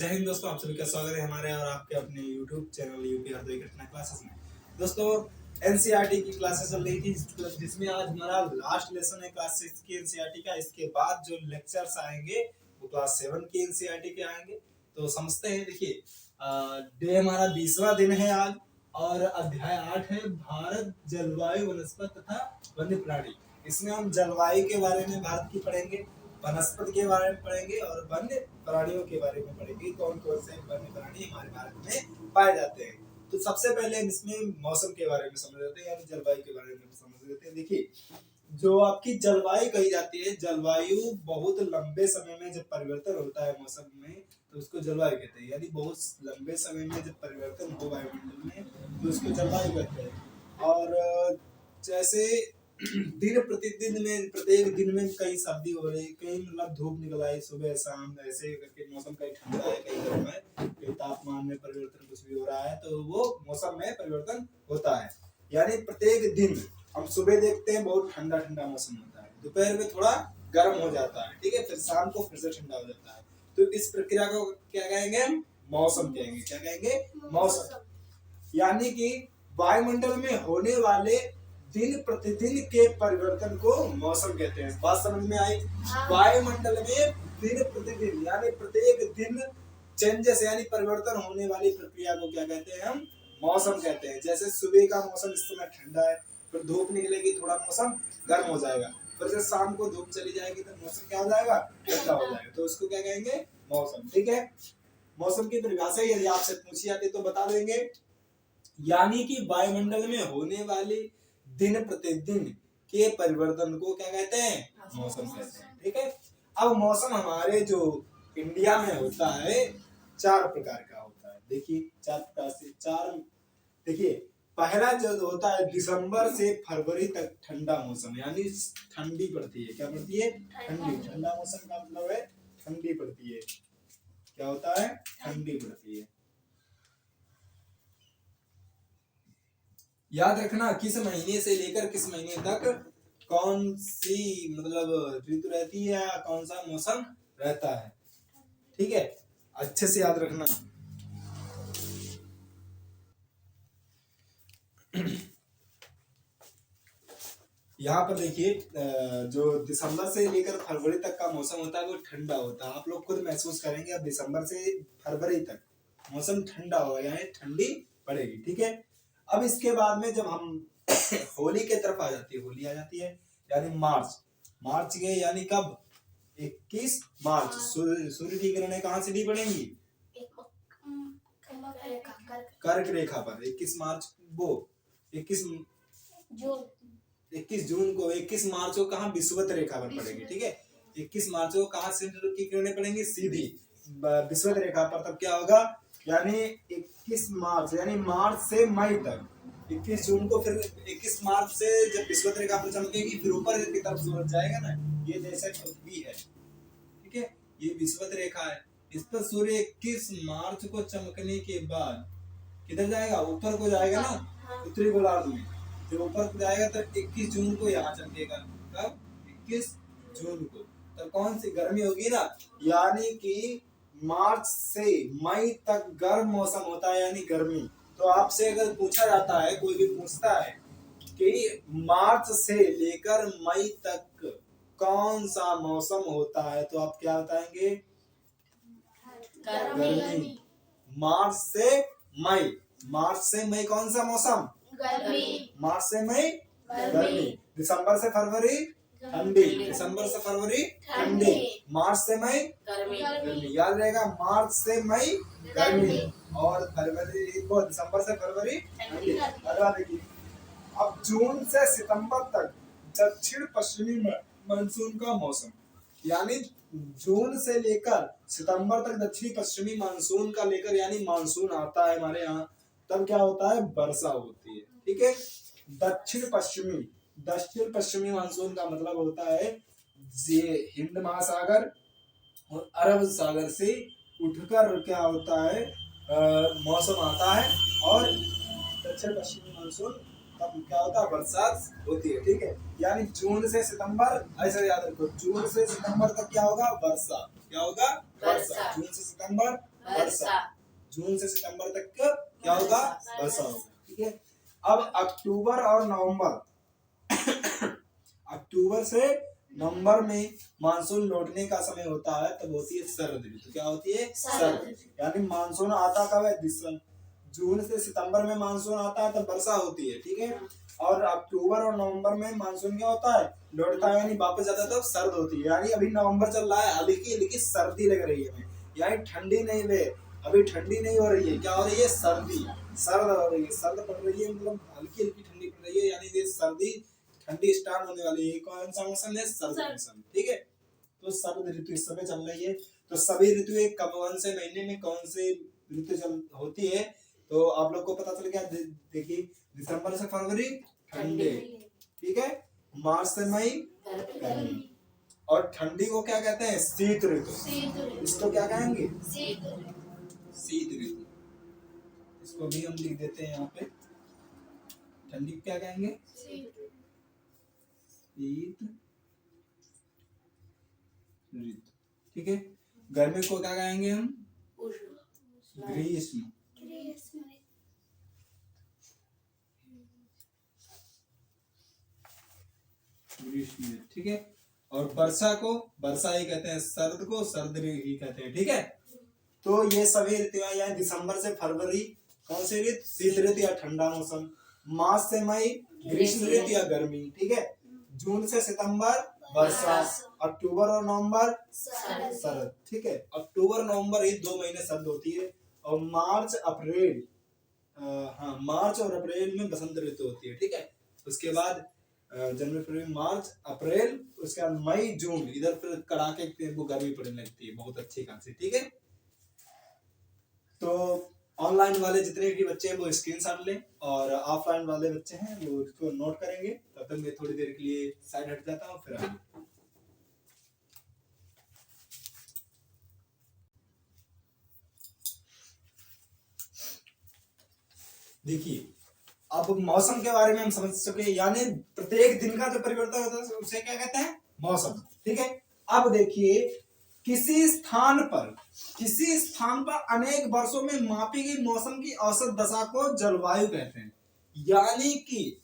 जय हिंद दोस्तों, आप सभी का स्वागत है हमारे और आपके अपने YouTube चैनल यूपी हरदोई घटना क्लासेस में। दोस्तों, एनसीईआरटी की क्लासेस चल रही थी जिसमें आज हमारा लास्ट लेसन है क्लास 6 की एनसीईआरटी का। इसके बाद जो लेक्चर्स आएंगे वो क्लास 7 की एनसीईआरटी के आएंगे। तो समझते हैं। देखिए, डे हमारा 20वां दिन है आज और अध्याय 8 है भारत जलवायु वनस्पति तथा वन्य प्राणी। इसमें हम जलवायु के बारे में भारत की पढ़ेंगे, वनस्पति के बारे में पढ़ेंगे और वन्य प्राणियों के बारे में पढ़ेंगे। कौन कौन से वन्य प्राणी हमारे भारत में पाए जाते हैं। तो सबसे पहले हम इसमें मौसम के बारे में समझ लेते हैं, यानी जलवायु के बारे में समझ लेते हैं। देखिए, जो आपकी जलवायु कही जाती है, जलवायु बहुत लंबे समय में जब परिवर्तन होता है मौसम में तो उसको जलवायु कहते हैं। यानी बहुत लंबे समय में जब परिवर्तन हो वायुमंडल में तो उसको जलवायु कहते हैं। और जैसे दिन प्रतिदिन में प्रत्येक दिन में कई सर्दी हो रही, कहीं मतलब धूप निकल आई सुबह शाम, ऐसे करके मौसम कहीं ठंडा है, कहीं गर्म है, कहीं तापमान में परिवर्तन कुछ भी हो रहा है, तो वो मौसम में परिवर्तन होता है। यानी प्रत्येक दिन हम सुबह देखते हैं बहुत ठंडा ठंडा मौसम होता है, दोपहर में थोड़ा गर्म हो जाता है, ठीक है, फिर शाम को फिर से ठंडा हो जाता है। तो इस प्रक्रिया को क्या कहेंगे हम? मौसम कहेंगे। क्या कहेंगे? मौसम। यानी कि वायुमंडल में होने वाले दिन प्रतिदिन के परिवर्तन को मौसम कहते हैं। बात समझ में आई? वायुमंडल में दिन प्रतिदिन यानी प्रत्येक दिन चेंजेस यानी परिवर्तन होने वाली प्रक्रिया को क्या कहते हैं? हम मौसम कहते हैं। जैसे सुबह का मौसम इस समय ठंडा है, फिर धूप निकलेगी, थोड़ा मौसम गर्म हो जाएगा, फिर से शाम को धूप चली जाएगी तो मौसम क्या हो जाएगा? ठंडा हो जाएगा। तो उसको क्या कहेंगे? मौसम। ठीक है। मौसम की परिभाषा यदि आपसे पूछी जाती तो बता देंगे, यानी कि वायुमंडल में होने वाले दिन प्रतिदिन के परिवर्तन को क्या कहते हैं? मौसम कहते हैं। ठीक है। अब मौसम हमारे जो इंडिया में होता है 4 प्रकार का होता है। देखिए 4 प्रकार से 4। देखिए, पहला जो होता है दिसंबर से फरवरी तक ठंडा मौसम, यानी ठंडी पड़ती है। क्या पड़ती है? ठंडी। ठंडा मौसम का मतलब है ठंडी पड़ती है। क्या होता है? ठंडी पड़ती है। याद रखना, किस महीने से लेकर किस महीने तक कौन सी मतलब ऋतु रहती है, कौन सा मौसम रहता है। ठीक है, अच्छे से याद रखना। यहाँ पर देखिए, जो दिसंबर से लेकर फरवरी तक का मौसम होता है वो ठंडा होता है। आप लोग खुद महसूस करेंगे, अब दिसंबर से फरवरी तक मौसम ठंडा होगा, यानी ठंडी पड़ेगी। ठीक है। अब इसके बाद में जब हम होली के तरफ आ जाती है, होली आ जाती है यानी मार्च के, यानी कब? 21 मार्च। सूर्य की किरणें कहाँ सीधी पड़ेंगी? कर्क रेखा पर 21 मार्च वो 21 जून को 21 मार्च को कहाँ? विषुवत रेखा पर पड़ेगी। ठीक है। 21 मार्च को कहाँ सूर्य की किरणें पड़ेंगी? सीधी विषुवत रेखा पर। तब क्या होगा? यानी 21 मार्च यानी मार्च से मई तक। 21 जून को फिर 21 मार्च से जब विषुवत रेखा पर चमकेगी, फिर ऊपर की तरफ सूरज जाएगा ना, ये जैसे पृथ्वी है, ठीक है, ये विषुवत रेखा है। इस पर सूर्य 21 मार्च को चमकने के बाद किधर जाएगा? ऊपर को जाएगा ना, उत्तरी गोलार्ध में। जब ऊपर को जाएगा तब 21 जून को यहाँ चमकेगा। कब? 21 जून को। तब कौन सी गर्मी होगी ना, यानी कि मार्च से मई तक गर्म मौसम होता है, यानी गर्मी। तो आपसे अगर पूछा जाता है, कोई भी पूछता है कि मार्च से लेकर मई तक कौन सा मौसम होता है, तो आप क्या बताएंगे? गर्मी। मार्च से मई। मार्च से मई कौन सा मौसम? गर्मी। मार्च से मई गर्मी। दिसंबर से फरवरी ठंडी। दिसंबर से फरवरी ठंडी। मार्च से मई गर्मी। याद रहेगा, मार्च से मई गर्मी और फरवरी को दिसंबर से फरवरी ठंडी। अगला देखिए, अब जून से सितंबर तक दक्षिण पश्चिमी मानसून का मौसम, यानी जून से लेकर सितंबर तक दक्षिणी पश्चिमी मानसून का लेकर, यानी मानसून आता है हमारे यहाँ, तब क्या होता है? वर्षा होती है। ठीक है। दक्षिण पश्चिमी मानसून का मतलब होता है हिंद महासागर और अरब सागर से उठकर क्या होता है? मौसम आता है और दक्षिण पश्चिमी मानसून तब क्या होता है? बरसात होती है। ठीक है। यानी जून से सितंबर, ऐसा याद रखो, जून से सितंबर तक क्या होगा? वर्षा। क्या होगा? वर्षा। जून से सितंबर वर्षा। जून से सितंबर तक क्या होगा? वर्षा होगा। ठीक है। अब अक्टूबर और नवंबर अक्टूबर से नवंबर में मानसून लौटने का समय होता है, तब होती है शरद ऋतु। क्या होती है? शरद। यानी मानसून आता कब है? दिसंबर। जून से सितंबर में मानसून आता है, तब वर्षा होती है। ठीक है। और अक्टूबर और नवंबर में मानसून क्या होता है? लौटता है, यानी वापस जाता है, तब सर्द होती है। यानी अभी नवंबर चल रहा है, हल्की हल्की सर्दी लग रही है, यानी ठंडी नहीं वे, अभी ठंडी नहीं हो रही है। क्या हो रही है? सर्दी। सर्द हो रही है, सर्द पड़ रही है, मतलब हल्की हल्की ठंडी पड़ रही है, यानी ये सर्दी ठंडी स्टार्ट होने वाली है। कौन सा मौसम है? सर्द मौसम। ठीक है। तो शरद ऋतु इस समय चल रही है। तो सभी ऋतु कौन से महीने में कौन से ऋतु चल होती है, तो आप लोग को पता चल गया। देखिए, दिसंबर से फरवरी ठंडे, ठीक है, मार्च से मई गर्मी, और ठंडी को क्या कहते हैं? शीत ऋतु। इसको क्या कहेंगे? शीत ऋतु। इसको भी हम लिख देते हैं यहाँ पे। ठंडी को क्या कहेंगे? शीत ऋतु। ठीक है। गर्मी को क्या कहेंगे हम? ग्रीष्म। ग्रीष्म। ठीक है। और वर्षा को वर्षा ही कहते हैं, शरद को शरद ही कहते हैं। ठीक है। तो ये सभी ऋतुएं, यानी दिसंबर से फरवरी कौन सी ऋतु? शीत ऋतु या ठंडा मौसम। मार्च से मई ग्रीष्म ऋतु या गर्मी। ठीक है। जून से सितंबर वर्षा। अक्टूबर और नवंबर शरद। ठीक है। अक्टूबर नवंबर ये 2 महीने शरद होती है, और मार्च अप्रैल मार्च और अप्रैल में बसंत ऋतु होती है। ठीक है। उसके बाद जनवरी फरवरी मार्च अप्रैल, उसके बाद मई जून, इधर फिर कड़ाके वो गर्मी पड़ने लगती है, बहुत अच्छी खासी। ठीक है। तो ऑनलाइन वाले जितने भी बच्चे हैं वो स्क्रीनशॉट लें, और ऑफलाइन वाले बच्चे हैं वो उसको नोट करेंगे। तब तक मैं थोड़ी देर के लिए साइड हट जाता हूँ, फिर आगे। देखिए, अब मौसम के बारे में हम समझ चुके, यानी प्रत्येक दिन का जो परिवर्तन होता है उसे क्या कहते हैं? मौसम। ठीक है। अब देखिए, किसी स्थान पर अनेक वर्षों में मापी गई मौसम की औसत दशा को जलवायु कहते हैं। यानी कि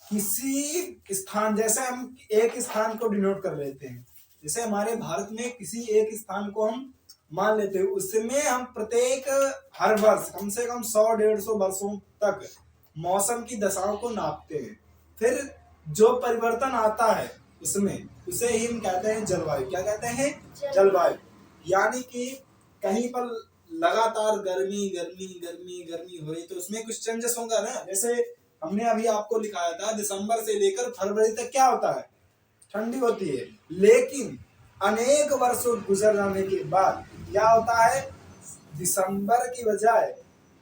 किसी स्थान, जैसे हम एक स्थान को डिनोट कर लेते हैं, जैसे हमारे भारत में किसी एक स्थान को हम मान लेते हैं, उसमें हम प्रत्येक हर वर्ष कम से कम 100-150 वर्षों तक मौसम की दशाओं को नापते हैं। फिर जो परिवर्तन आता है उसमें, उसे ही हम कहते हैं जलवायु। क्या कहते हैं? जलवायु। यानी कि कहीं पर लगातार गर्मी गर्मी गर्मी गर्मी हो रही, तो उसमें कुछ चेंजेस होगा ना। जैसे हमने अभी आपको लिखाया था, दिसंबर से लेकर फरवरी तक क्या होता है? ठंडी होती है। लेकिन अनेक वर्षों गुजर जाने के बाद क्या होता है? दिसंबर की बजाय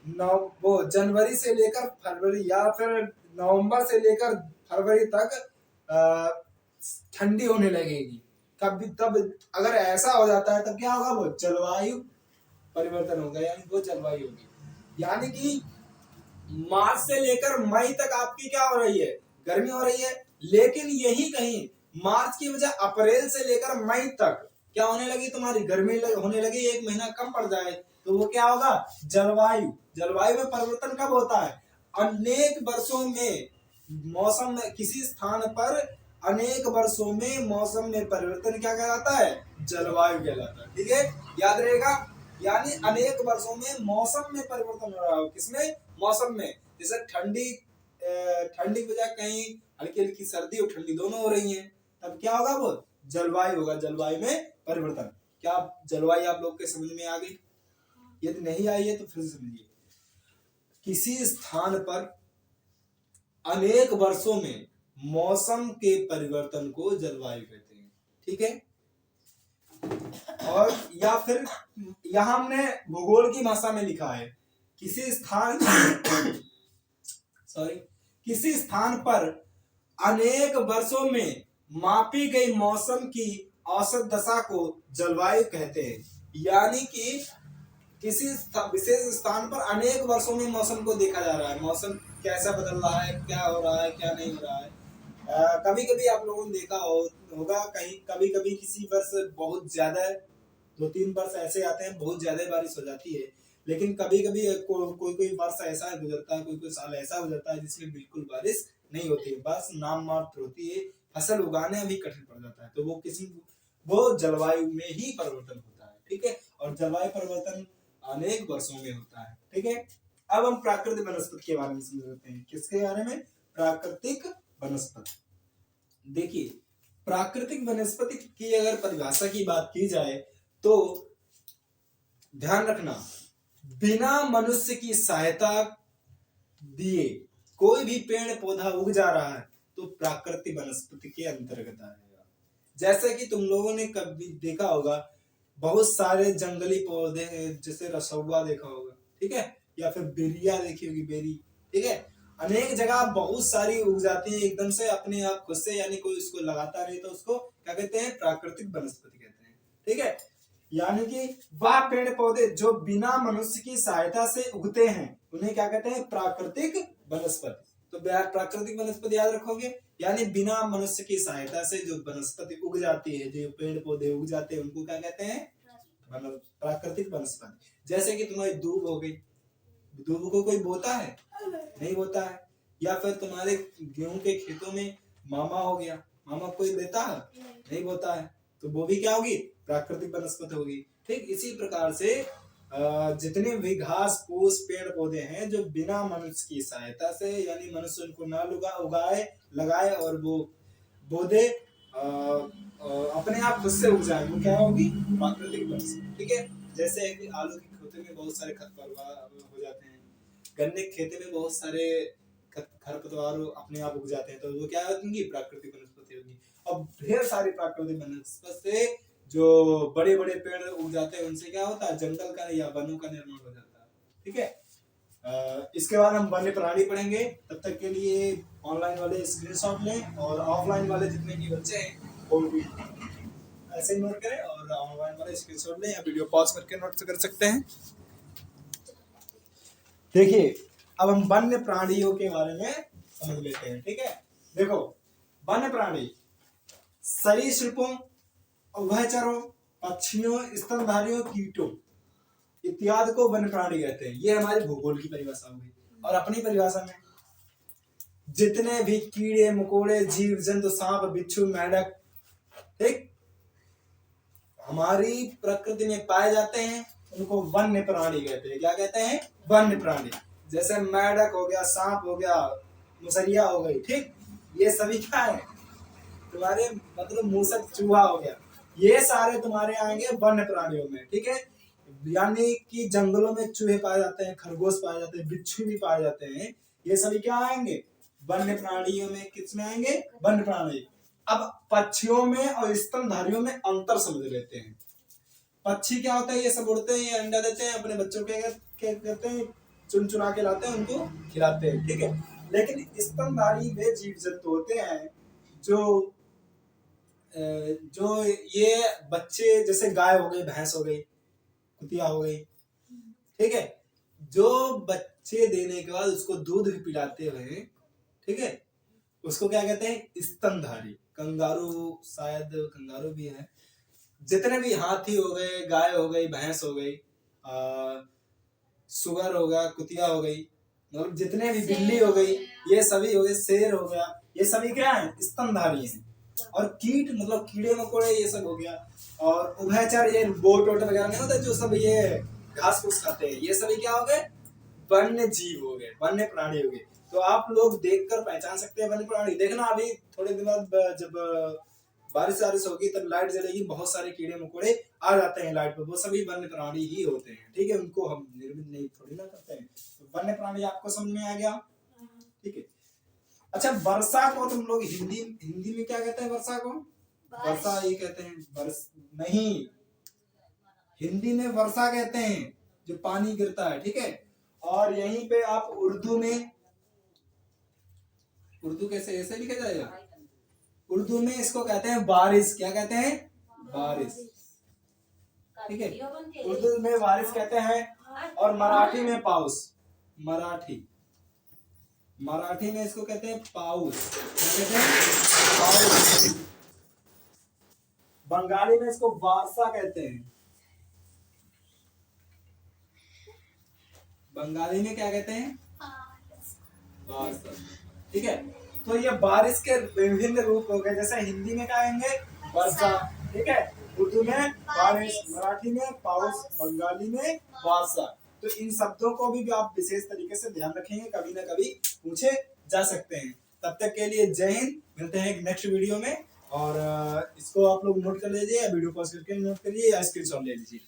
वो जनवरी से लेकर फरवरी, या फिर नवंबर से लेकर फरवरी तक ठंडी होने लगेगी। कभी तब अगर ऐसा हो जाता है, तब क्या होगा? वो जलवायु परिवर्तन होगा, यानी वो जलवायु होगी। यानी कि मार्च से लेकर मई तक आपकी क्या हो रही है? गर्मी हो रही है। लेकिन यही कहीं मार्च की बजाय अप्रैल से लेकर मई तक क्या होने लगी? तुम्हारी गर्मी होने लगी, 1 महीना कम पड़ जाए, तो वो क्या होगा? जलवायु। जलवायु में परिवर्तन कब होता है? अनेक वर्षों में मौसम में, किसी स्थान पर अनेक वर्षों में मौसम में परिवर्तन क्या कहलाता है? जलवायु कहलाता है। ठीक है। याद रहेगा। यानी अनेक वर्षों में मौसम में परिवर्तन हो रहा हो। किसमें? मौसम में। जैसे ठंडी की बजाय कहीं हल्की हल्की सर्दी और ठंडी दोनों हो रही हैं, तब क्या होगा? वो जलवायु होगा। जलवायु में परिवर्तन। क्या जलवायु आप लोग के समझ में आ गई? यदि नहीं आई है तो फिर समझिए। किसी स्थान पर अनेक वर्षों में मौसम के परिवर्तन को जलवायु कहते हैं। ठीक है। और या फिर यहां हमने भूगोल की भाषा में लिखा है, किसी स्थान पर अनेक वर्षों में मापी गई मौसम की औसत दशा को जलवायु कहते हैं। यानी कि किसी विशेष स्थान पर अनेक वर्षों में मौसम को देखा जा रहा है, मौसम कैसा बदल रहा है, क्या हो रहा है, क्या नहीं हो रहा है। कभी कभी आप लोगों ने देखा होगा, कहीं कभी कभी किसी वर्ष बहुत ज्यादा 2-3 वर्ष ऐसे आते हैं बहुत ज्यादा बारिश हो जाती है, लेकिन कभी कभी कोई कोई वर्ष ऐसा गुजरता है, कोई कोई साल ऐसा गुजरता है जिसमें बिल्कुल बारिश नहीं होती है, बस नाम मात्र होती है, फसल उगाने भी कठिन पड़ जाता है। तो वो जलवायु में ही परिवर्तन होता है, ठीक है। और जलवायु परिवर्तन अनेक वर्षों में होता है, ठीक है। अब हम प्राकृतिक वनस्पति के बारे में समझते हैं। किसके बारे में? प्राकृतिक वनस्पति। देखिए, प्राकृतिक वनस्पति की अगर परिभाषा की बात की जाए तो ध्यान रखना, बिना मनुष्य की सहायता दिए कोई भी पेड़ पौधा उग जा रहा है तो प्राकृतिक वनस्पति के अंतर्गत आएगा। जैसे कि तुम लोगों ने कभी देखा होगा, बहुत सारे जंगली पौधे हैं, जैसे रसौवा देखा होगा, ठीक है, या फिर बेरिया देखी होगी, बेरी, ठीक है। अनेक जगह बहुत सारी उग जाती है एकदम से अपने आप खुद से, यानी कोई उसको लगाता नहीं, तो उसको क्या कहते हैं? प्राकृतिक वनस्पति कहते हैं, ठीक है। यानी कि वह पेड़ पौधे जो बिना मनुष्य की सहायता से उगते हैं उन्हें क्या कहते हैं? प्राकृतिक वनस्पति। तो प्राकृतिक वनस्पति याद रखोगे, यानी बिना मनुष्य की सहायता से जो वनस्पति उग जाती है, जो पेड़ पौधे उग जाते हैं, उनको क्या कहते हैं? प्राकृतिक वनस्पति। जैसे कि तुम्हारी दूब हो गई, दूब को कोई बोता है? नहीं बोता है। या फिर तुम्हारे गेहूं के खेतों में मामा हो गया, मामा कोई देता है? नहीं बोता है, तो वो भी क्या होगी? प्राकृतिक वनस्पति होगी। ठीक इसी प्रकार से जितने भी घास फूस पेड़ पौधे हैं जो बिना मनुष्य की सहायता से, यानी मनुष्य उनको ना उगाए लगाए और वो पौधे अपने आप खुद से उग जाए, वो क्या होगी? प्राकृतिक वनस्पति, ठीक है। जैसे कि आलू के खेतों में बहुत सारे खरपतवार हो जाते हैं, गन्ने के खेते में बहुत सारे खरपतवार अपने आप उग जाते हैं, तो वो क्या होगी? प्राकृतिक वनस्पति होगी। अब ढेर सारी प्राकृतिक वनस्पति से जो बड़े बड़े पेड़ उग जाते हैं उनसे क्या होता है? जंगल का या वनों का निर्माण हो जाता है, ठीक है। इसके बाद हम वन्य प्राणी पढ़ेंगे। तब तक के लिए ऑनलाइन वाले स्क्रीनशॉट लें और ऑफलाइन वाले जितने भी बच्चे हैं वो भी ऐसे ही नोट करें, और ऑनलाइन वाले स्क्रीनशॉट लें या वीडियो पॉज करके नोट कर सकते हैं। देखिए, अब हम वन्य प्राणियों के बारे में समझ लेते हैं, ठीक है। देखो, वन्य प्राणी सरीसृपों, उभयचरों, पक्षियों, स्तनधारियों, कीटों इत्यादि को वन्य प्राणी कहते हैं। ये हमारी भूगोल की परिभाषा हो गई। और अपनी परिभाषा में जितने भी कीड़े मकोड़े जीव जंतु, सांप बिच्छू मेंढक, ठीक, हमारी प्रकृति में पाए जाते हैं उनको वन्य प्राणी कहते हैं। क्या कहते हैं? वन्य प्राणी। जैसे मेंढक हो गया, सांप हो गया, मुसरिया हो गई, ठीक, ये सभी क्या है? तुम्हारे मतलब मूसक, चूहा हो गया, ये सारे तुम्हारे आएंगे वन्य प्राणियों में, ठीक है। यानी कि जंगलों में चूहे पाए जाते हैं, खरगोश पाए जाते हैं, बिच्छू भी पाए जाते हैं, ये सभी क्या आएंगे? वन्य प्राणियों में। किसमें आएंगे? वन्य प्राणी। अब पक्षियों में और स्तनधारियों में अंतर समझ लेते हैं। पक्षी क्या होता है? ये सब उड़ते हैं, ये अंडा देते हैं, अपने बच्चों के क्या करते हैं? चुन चुना के लाते हैं, उनको खिलाते हैं, ठीक है। लेकिन स्तनधारी वे जीव जंतु होते हैं जो ये बच्चे, जैसे गाय हो गई, भैंस हो गई, कुतिया हो गई, ठीक है, जो बच्चे देने के बाद उसको दूध भी पिलाते हुए, ठीक है, उसको क्या कहते हैं? स्तनधारी। कंगारू, शायद कंगारू भी है। जितने भी हाथी हो गए, गाय हो गई, भैंस हो गई, सुगर हो गया, कुतिया हो गई, मतलब जितने भी, बिल्ली हो गई, ये सभी हो गए, शेर हो गया, ये सभी क्या है? स्तनधारी हैं। और कीट मतलब कीड़े मकोड़े, ये सब हो गया। और उभयचर, ये बोट वोट वगैरह नहीं होता जो सब ये घास फूस खाते हैं, ये सभी क्या हो गए? वन्य जीव हो गए, वन्य प्राणी हो गए। तो आप लोग देखकर पहचान सकते हैं वन्य प्राणी। देखना अभी थोड़े दिन बाद जब बारिश होगी तब लाइट जलेगी, बहुत सारे कीड़े मकोड़े आ जाते हैं लाइट पर, वो सभी वन्य प्राणी ही होते हैं, ठीक है। उनको हम निर्मित नहीं थोड़ी ना करते हैं। तो वन्य प्राणी आपको समझ में आ गया, ठीक है। अच्छा, वर्षा को तुम लोग हिंदी में क्या कहते हैं? वर्षा को वर्षा ही कहते हैं। नहीं, हिंदी में वर्षा कहते हैं जो पानी गिरता है, ठीक है। और यहीं पे आप उर्दू में, उर्दू कैसे ऐसे लिखा जाएगा? उर्दू में इसको कहते हैं बारिश। क्या कहते हैं? बारिश, ठीक है। उर्दू में बारिश कहते हैं। और मराठी में पाउस। मराठी में इसको कहते हैं पाउस। क्या कहते हैं? पाउस। बंगाली में इसको वर्षा कहते हैं। बंगाली में क्या कहते हैं? बारिश। ठीक है, तो ये बारिश के विभिन्न रूप हो गए, जैसे हिंदी में क्या आएंगे? वर्षा। ठीक है, उर्दू में बारिश, मराठी में पाउस, बंगाली में वर्षा। तो इन शब्दों को भी आप विशेष तरीके से ध्यान रखेंगे, कभी ना कभी पूछे जा सकते हैं। तब तक के लिए जय हिंद, मिलते हैं एक नेक्स्ट वीडियो में। और इसको आप लोग नोट कर लीजिए, या वीडियो पॉज करके नोट करिए, या स्क्रीनशॉट ले लीजिए।